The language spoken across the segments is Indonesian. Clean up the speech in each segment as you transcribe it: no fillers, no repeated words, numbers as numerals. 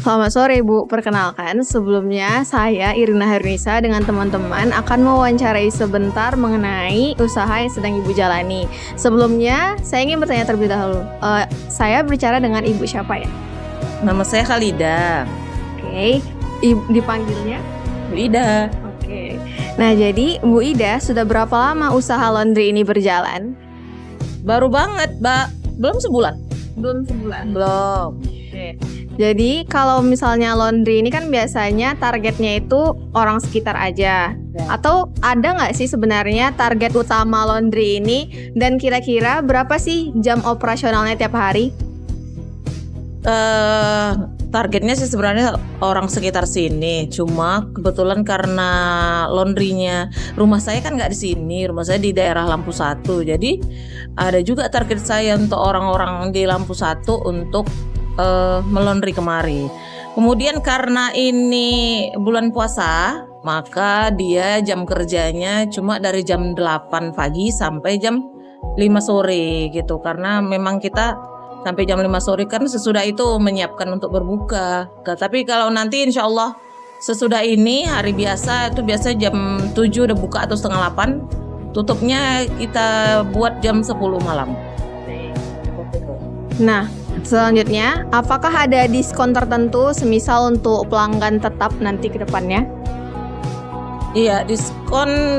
Selamat sore Bu, perkenalkan sebelumnya saya Irina Harunisa dengan teman-teman akan mewawancarai sebentar mengenai usaha yang sedang Ibu jalani. Sebelumnya saya ingin bertanya terlebih dahulu, saya berbicara dengan Ibu siapa ya? Nama saya Khalida. Oke, dipanggilnya? Bu Ida. Oke, nah jadi Bu Ida sudah berapa lama usaha laundry ini berjalan? Baru banget, Mbak. Belum sebulan. Belum sebulan. Belum. Oke. Jadi kalau misalnya laundry ini kan biasanya targetnya itu orang sekitar aja. Ya. Atau ada nggak sih sebenarnya target utama laundry ini? Dan kira-kira berapa sih jam operasionalnya tiap hari? Targetnya sih sebenarnya orang sekitar sini. Cuma kebetulan karena laundrynya rumah saya kan nggak di sini. Rumah saya di daerah Lampu 1. Jadi ada juga target saya untuk orang-orang di Lampu 1 untuk melondri kemari. Kemudian karena ini bulan puasa, maka dia jam kerjanya cuma dari jam 8 pagi sampai jam 5 sore gitu. Karena memang kita sampai jam 5 sore kan sesudah itu menyiapkan untuk berbuka. Tapi kalau nanti insya Allah sesudah ini hari biasa itu biasa jam 7 udah buka atau setengah 8. Tutupnya kita buat jam 10 malam. Nah, selanjutnya, apakah ada diskon tertentu semisal untuk pelanggan tetap nanti ke depannya? Iya, diskon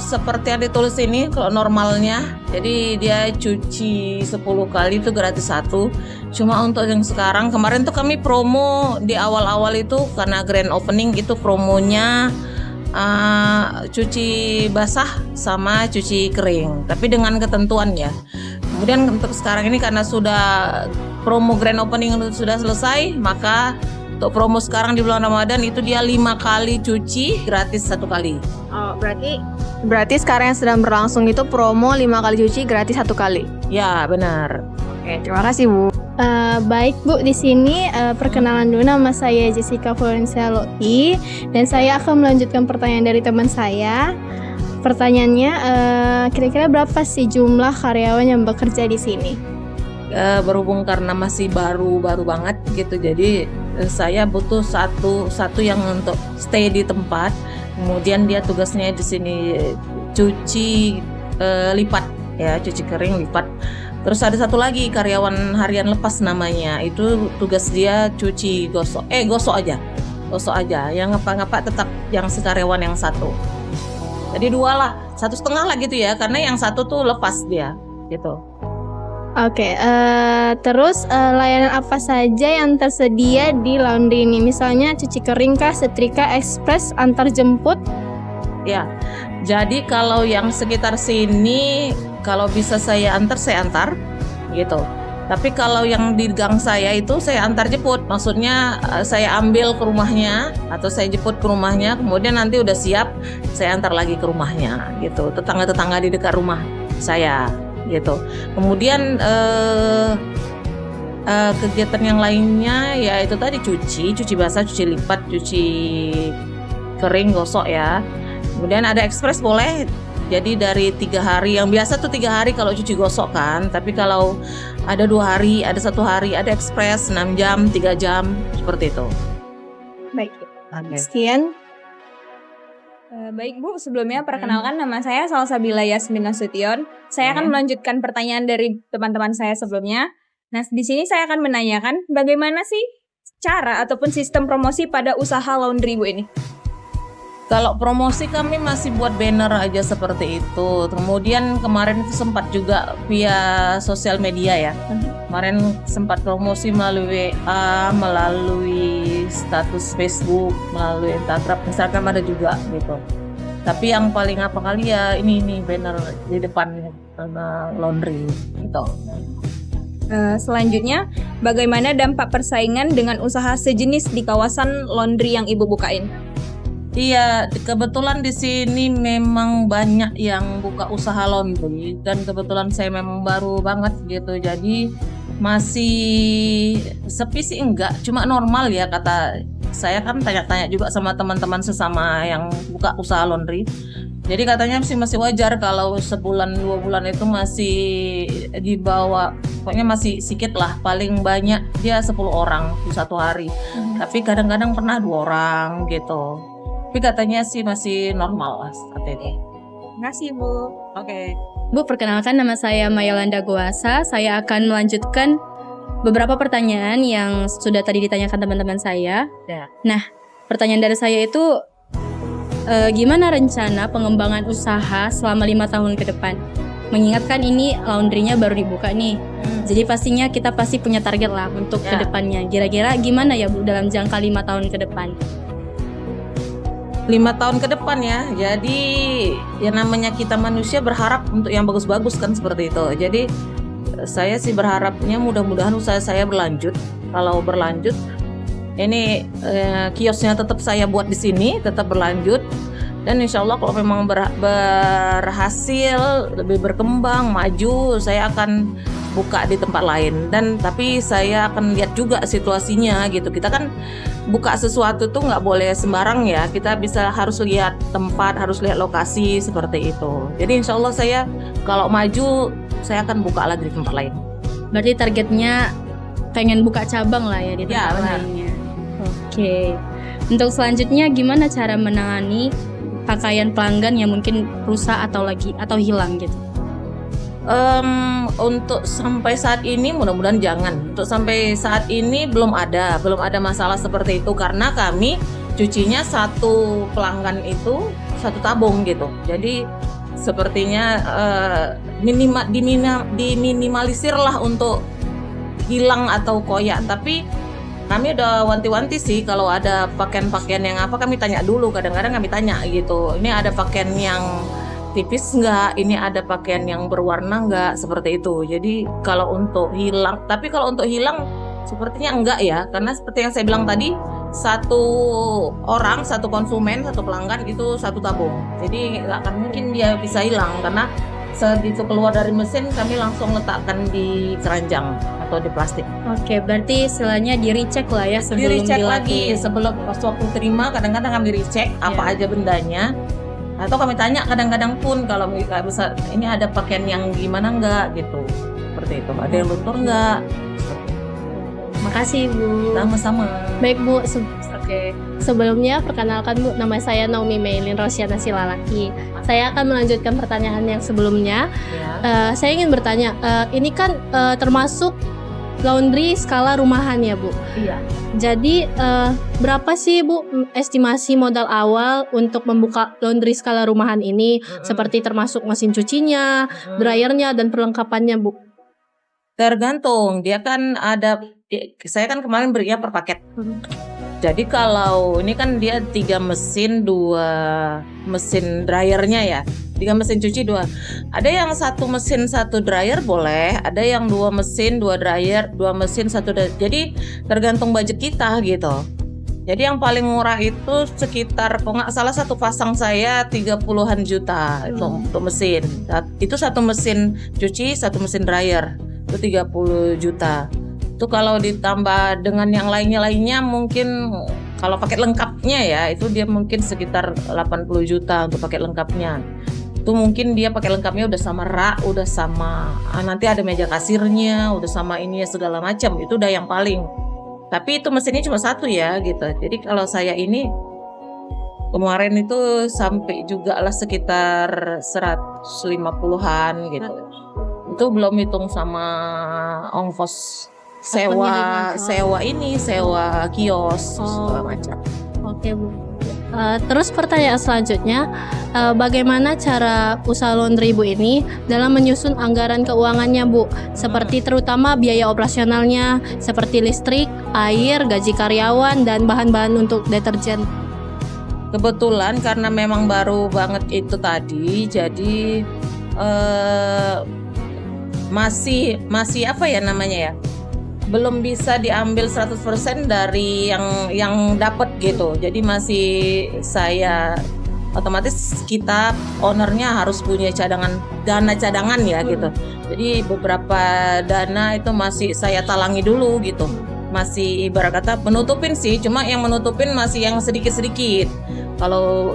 seperti yang ditulis ini kalau normalnya. Jadi dia cuci 10 kali itu gratis 1. Cuma untuk yang sekarang, kemarin tuh kami promo di awal-awal itu karena grand opening itu promonya cuci basah sama cuci kering. Tapi dengan ketentuan ya. Kemudian untuk sekarang ini karena sudah promo grand opening sudah selesai, maka untuk promo sekarang di bulan Ramadan itu dia 5 kali cuci gratis 1 kali. Oh, berarti sekarang yang sedang berlangsung itu promo 5 kali cuci gratis 1 kali. Ya, benar. Oke, terima kasih Bu. Baik Bu, di sini perkenalan dulu, nama saya Jessica Florencia Loti dan saya akan melanjutkan pertanyaan dari teman saya. Pertanyaannya, kira-kira berapa sih jumlah karyawan yang bekerja di sini? Berhubung karena masih baru banget gitu, jadi saya butuh satu yang untuk stay di tempat. Kemudian dia tugasnya di sini cuci lipat ya, cuci kering lipat. Terus ada satu lagi karyawan harian lepas namanya, itu tugas dia cuci gosok aja. Yang ngapa-ngapa tetap yang sekaryawan yang satu. Jadi 2 lah, 1,5 lah gitu ya, karena yang satu tuh lepas dia gitu. Oke, terus layanan apa saja yang tersedia di laundry ini? Misalnya cuci kering kah, setrika, ekspres, antar jemput? Ya, jadi kalau yang sekitar sini, kalau bisa saya antar gitu. Tapi kalau yang di gang saya itu saya antar jemput, maksudnya saya ambil ke rumahnya atau saya jemput ke rumahnya, kemudian nanti udah siap saya antar lagi ke rumahnya gitu, tetangga-tetangga di dekat rumah saya gitu. Kemudian kegiatan yang lainnya ya itu tadi cuci basah, cuci lipat, cuci kering, gosok ya. Kemudian ada ekspres boleh. Jadi dari 3 hari, yang biasa tuh 3 hari kalau cuci gosok kan. Tapi kalau ada 2 hari, ada 1 hari, ada ekspres 6 jam, 3 jam, seperti itu. Baik, Okay. sekian. Baik Bu, sebelumnya perkenalkan nama saya Salsabila Yasmin Nasution. Saya akan melanjutkan pertanyaan dari teman-teman saya sebelumnya. Nah, di sini saya akan menanyakan bagaimana sih cara ataupun sistem promosi pada usaha laundry Bu ini? Kalau promosi kami masih buat banner aja seperti itu. Kemudian kemarin sempat juga via sosial media ya. Kemarin sempat promosi melalui WA, melalui status Facebook, melalui Instagram ada juga gitu. Tapi yang paling apa kali ya ini banner di depan laundry gitu. Selanjutnya, bagaimana dampak persaingan dengan usaha sejenis di kawasan laundry yang Ibu bukain? Iya, kebetulan di sini memang banyak yang buka usaha laundry dan kebetulan saya memang baru banget gitu. Jadi masih sepi sih enggak, cuma normal ya kata saya kan tanya-tanya juga sama teman-teman sesama yang buka usaha laundry. Jadi katanya masih wajar kalau sebulan 2 bulan itu masih di bawah pokoknya masih sedikit lah, paling banyak dia 10 orang di satu hari. Tapi kadang-kadang pernah 2 orang gitu. Tapi katanya sih masih normal lah seperti itu. Terima kasih Bu. Oke. Bu, perkenalkan nama saya Mayolanda Goasa. Saya akan melanjutkan beberapa pertanyaan yang sudah tadi ditanyakan teman-teman saya. Ya. Nah, pertanyaan dari saya itu gimana rencana pengembangan usaha selama 5 tahun ke depan? Mengingatkan ini laundrynya baru dibuka nih. Jadi pastinya kita pasti punya target lah untuk Ya. kedepannya. Kira-kira gimana ya Bu dalam jangka 5 tahun ke depan? 5 tahun ke depan ya. Jadi ya namanya kita manusia berharap untuk yang bagus-bagus kan seperti itu. Jadi saya sih berharapnya mudah-mudahan usaha saya berlanjut. Kalau berlanjut, ini kiosnya tetap saya buat di sini, tetap berlanjut. Dan insya Allah kalau memang berhasil, lebih berkembang, maju, saya akan buka di tempat lain. Dan tapi saya akan lihat juga situasinya gitu. Kita kan buka sesuatu tuh nggak boleh sembarang ya. Kita harus lihat tempat, harus lihat lokasi seperti itu. Jadi insya Allah saya kalau maju, saya akan buka lagi di tempat lain. Berarti targetnya pengen buka cabang lah ya di tempat benar. lainnya. Oke. Untuk selanjutnya gimana cara menangani pakaian pelanggan yang mungkin rusak atau hilang gitu? Untuk sampai saat ini mudah-mudahan jangan. Untuk sampai saat ini belum ada masalah seperti itu karena kami cucinya satu pelanggan itu satu tabung gitu. Jadi sepertinya diminimalisir lah untuk hilang atau koyak. Tapi kami udah wanti-wanti sih kalau ada pakaian-pakaian yang apa kami tanya dulu. Kadang-kadang kami tanya gitu, ini ada pakaian yang tipis nggak, ini ada pakaian yang berwarna nggak, seperti itu. Jadi kalau untuk hilang, tapi kalau untuk hilang sepertinya enggak ya, karena seperti yang saya bilang tadi, satu orang, satu konsumen, satu pelanggan itu satu tabung. Jadi nggak akan mungkin dia bisa hilang karena segitu keluar dari mesin kami langsung letakkan di keranjang atau di plastik. Oke, berarti istilahnya di recheck lah ya sebelum Di-recheck dilakukan. lagi sebelum pas waktu terima, kadang-kadang kami recheck apa aja bendanya. Atau kami tanya kadang-kadang pun kalau bisa ini ada pakaian yang gimana enggak gitu. Seperti itu. Ada yang luntur enggak? Makasih Bu. Sama-sama. Baik Bu, Oke. sebelumnya perkenalkan Bu, nama saya Naomi Meilin Rosyana Silalaki. Saya akan melanjutkan pertanyaan yang sebelumnya. Ya. Saya ingin bertanya, ini kan termasuk laundry skala rumahan ya Bu. Iya. Jadi berapa sih Bu estimasi modal awal untuk membuka laundry skala rumahan ini? Seperti termasuk mesin cucinya, dryernya, dan perlengkapannya Bu. Tergantung, dia kan saya kan kemarin berinya per paket. Jadi kalau ini kan dia 3 mesin, 2 mesin dryernya ya, 3 mesin cuci 2. Ada yang 1 mesin 1 dryer boleh, ada yang 2 mesin 2 dryer, 2 mesin 1 dryer. Jadi tergantung budget kita gitu. Jadi yang paling murah itu sekitar, kalau nggak salah satu pasang saya 30-an juta itu untuk mesin. Itu 1 mesin cuci, 1 mesin dryer. Itu 30 juta. Itu kalau ditambah dengan yang lainnya mungkin kalau paket lengkapnya ya itu dia mungkin sekitar 80 juta untuk paket lengkapnya. Itu mungkin dia paket lengkapnya udah sama rak, udah sama nanti ada meja kasirnya, udah sama ininya segala macam. Itu udah yang paling. Tapi itu mesinnya cuma 1 ya gitu. Jadi kalau saya ini kemarin itu sampai juga lah sekitar 150-an gitu. Itu belum hitung sama ongkos sewa kios segala macam. Oke Bu. Terus pertanyaan selanjutnya, bagaimana cara usaha laundry Ibu ini dalam menyusun anggaran keuangannya Bu? Seperti terutama biaya operasionalnya, seperti listrik, air, gaji karyawan, dan bahan-bahan untuk deterjen. Kebetulan karena memang baru banget itu tadi, jadi masih apa ya namanya ya, belum bisa diambil 100% dari yang dapat gitu. Jadi masih saya otomatis kita ownernya harus punya dana cadangan ya gitu. Jadi beberapa dana itu masih saya talangi dulu gitu. Masih ibarat kata menutupin sih, cuma yang menutupin masih yang sedikit-sedikit. Kalau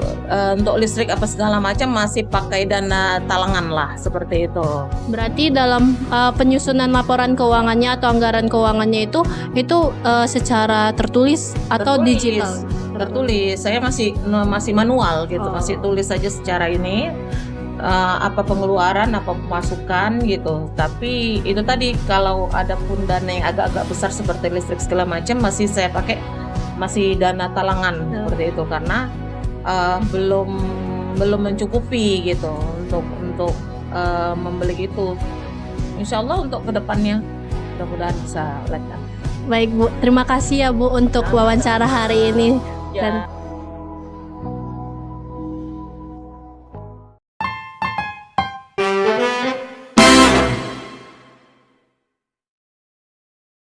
untuk listrik apa segala macam masih pakai dana talangan lah seperti itu. Berarti dalam penyusunan laporan keuangannya atau anggaran keuangannya itu secara tertulis atau digital? Tertulis. Saya masih manual gitu, masih tulis saja secara ini. Apa pengeluaran, apa pemasukan gitu. Tapi itu tadi kalau ada pun dana yang agak-agak besar seperti listrik segala macam masih saya pakai masih dana talangan seperti itu karena belum mencukupi gitu untuk membeli itu. Insya Allah untuk kedepannya mudah-mudahan bisa lancar. Baik Bu, terima kasih ya Bu untuk wawancara hari ini. Ya.